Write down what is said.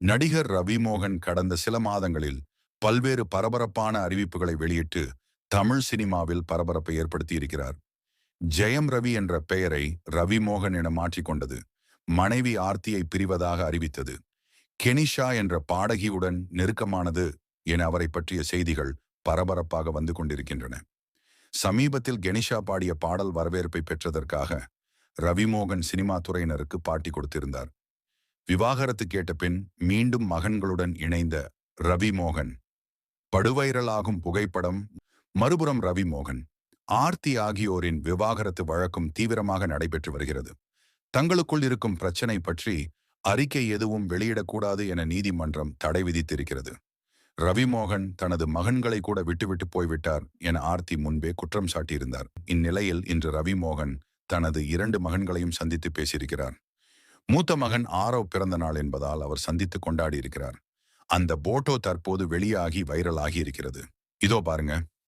நடிகர் ரவி மோகன் கடந்த சில மாதங்களில் பல்வேறு பரபரப்பான அறிவிப்புகளை வெளியிட்டு தமிழ் சினிமாவில் பரபரப்பை ஏற்படுத்தி இருக்கிறார். ஜெயம் ரவி என்ற பெயரை ரவி மோகன் என மாற்றிக்கொண்டது. மனைவி ஆர்த்தியை பிரிவதாக அறிவித்தது. கெனிஷா என்ற பாடகியுடன் நெருக்கமானது என அவரை பற்றிய செய்திகள் பரபரப்பாக வந்து கொண்டிருக்கின்றன. சமீபத்தில் கெனிஷா பாடிய பாடல் வரவேற்பை பெற்றதற்காக ரவிமோகன் சினிமா துறையினருக்கு பாட்டி கொடுத்திருந்தார். விவாகரத்து கேட்ட பின் மீண்டும் மகன்களுடன் இணைந்த ரவிமோகன் படுவைரலாகும் புகைப்படம். மறுபுறம் ரவிமோகன் ஆர்த்தி ஆகியோரின் விவாகரத்து வழக்கும் தீவிரமாக நடைபெற்று வருகிறது. தங்களுக்குள் இருக்கும் பிரச்சனை பற்றி அறிக்கை எதுவும் வெளியிடக்கூடாது என நீதிமன்றம் தடை விதித்திருக்கிறது. ரவிமோகன் தனது மகன்களை கூட விட்டுவிட்டு போய்விட்டார் என ஆர்த்தி முன்பே குற்றம் சாட்டியிருந்தார். இந்நிலையில் இன்று ரவிமோகன் தனது 2 மகன்களையும் சந்தித்து பேசியிருக்கிறார். மூத்த மகன் ஆரவ் பிறந்த நாள் என்பதால் அவர் சந்தித்து கொண்டாடி இருக்கிறார். அந்த போட்டோ தற்போது வெளியாகி வைரல் ஆகி இருக்கிறது. இதோ பாருங்க.